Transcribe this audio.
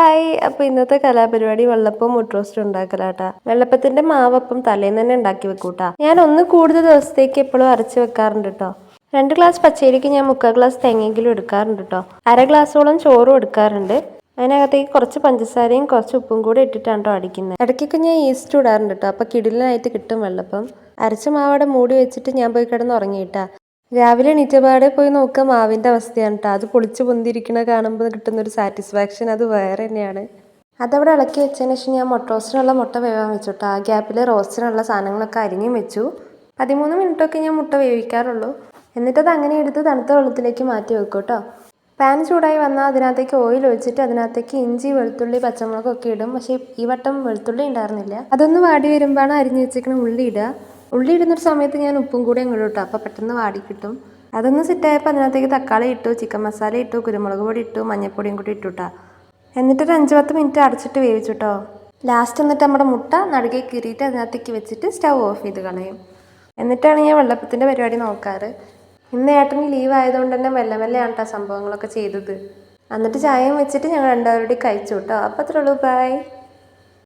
Hi. അപ്പോൾ ഇന്നത്തെ കലാപരിപാടി വെള്ളപ്പം മുട്ട റോസ്റ്റ് ഉണ്ടാക്കലാട്ടാ. വെള്ളപ്പത്തിന്റെ മാവപ്പം തലേന്ന് തന്നെ ഉണ്ടാക്കി വെക്കൂട്ടാ. ഞാൻ ഒന്ന് കൂടുതൽ ദിവസത്തേക്ക് എപ്പോഴും അരച്ച് വെക്കാറുണ്ട് കേട്ടോ. 2 ഗ്ലാസ് പച്ചരിക്ക് ഞാൻ 3/4 ഗ്ലാസ് തേങ്ങയെങ്കിലും എടുക്കാറുണ്ട് കേട്ടോ. 1/2 ഗ്ലാസോളം ചോറും എടുക്കാറുണ്ട്. അതിനകത്തേക്ക് കുറച്ച് പഞ്ചസാരയും കുറച്ച് ഉപ്പും കൂടി ഇട്ടിട്ടാണ് കേട്ടോ അടിക്കുന്നത്. ഇടയ്ക്കൊക്കെ ഞാൻ ഈസ്റ്റ് ഇടാറുണ്ട് കേട്ടോ. അപ്പോൾ കിടിലനായിട്ട് കിട്ടും വെള്ളപ്പം. അരച്ച മാവടെ മൂടി വെച്ചിട്ട് ഞാൻ പോയി കിടന്ന് ഉറങ്ങിയിട്ടാ. രാവിലെ എണീറ്റപാടെ പോയി നോക്കുക മാവിൻ്റെ അവസ്ഥയാണ് കേട്ടോ. അത് പൊളിച്ച് പൊന്തിരിക്കണ കാണുമ്പോൾ കിട്ടുന്നൊരു സാറ്റിസ്ഫാക്ഷൻ അത് വേറെ തന്നെയാണ്. അതവിടെ ഇളക്കി വെച്ചതിന് ശേഷം ഞാൻ മുട്ട റോസ്റ്റിനുള്ള മുട്ട വേവാൻ വെച്ചു കേട്ടോ. ആ ഗ്യാപ്പിൽ റോസ്റ്റിനുള്ള സാധനങ്ങളൊക്കെ അരിഞ്ഞും വെച്ചു. 13 മിനിറ്റൊക്കെ ഞാൻ മുട്ട വേവിക്കാറുള്ളൂ. എന്നിട്ടത് അങ്ങനെ എടുത്ത് തണുത്ത വെള്ളത്തിലേക്ക് മാറ്റി വെക്കും കേട്ടോ. പാൻ ചൂടായി വന്നാൽ അതിനകത്തേക്ക് ഓയിൽ ഒഴിച്ചിട്ട് അതിനകത്തേക്ക് ഇഞ്ചി വെളുത്തുള്ളി പച്ചമുളകൊക്കെ ഇടും. പക്ഷേ ഈ വട്ടം വെളുത്തുള്ളി ഉണ്ടായിരുന്നില്ല. അതൊന്ന് വാടി വരുമ്പോഴാണ് അരിഞ്ഞ് വെച്ചിരിക്കുന്ന ഉള്ളി ഇടുക. ഉള്ളി ഇടുന്നൊരു സമയത്ത് ഞാൻ ഉപ്പും കൂടി അങ്ങോട്ട് ഇട്ടു. അപ്പോൾ പെട്ടെന്ന് വാടി കിട്ടും. അതൊന്ന് സെറ്റായപ്പോൾ അതിനകത്തേക്ക് തക്കാളി ഇട്ടു, ചിക്കൻ മസാല ഇട്ടു, കുരുമുളക് പൊടി ഇട്ടു, മഞ്ഞൾപ്പൊടിയും കൂടി ഇട്ടുട്ടാ. എന്നിട്ടൊരു 5-10 മിനിറ്റ് അടച്ചിട്ട് വേവിച്ചു കേട്ടോ. ലാസ്റ്റ് എന്നിട്ട് നമ്മുടെ മുട്ട നടുകെ കീറിയിട്ട് അതിനകത്തേക്ക് വെച്ചിട്ട് സ്റ്റൗ ഓഫ് ചെയ്ത് കളയും. എന്നിട്ടാണ് ഞാൻ വെള്ളപ്പത്തിൻ്റെ പരിപാടി നോക്കാറ്. ഇന്ന് ഏട്ടന് ലീവ് ആയതുകൊണ്ട് തന്നെ മെല്ലെ മെല്ലെയാണ് കേട്ടോ സംഭവങ്ങളൊക്കെ ചെയ്തത്. എന്നിട്ട് ചായയും വെച്ചിട്ട് ഞങ്ങൾ രണ്ടുപേരും കൂടി കഴിച്ചു കേട്ടോ. അപ്പോൾ അത്രേ ഉള്ളൂ. ബൈ.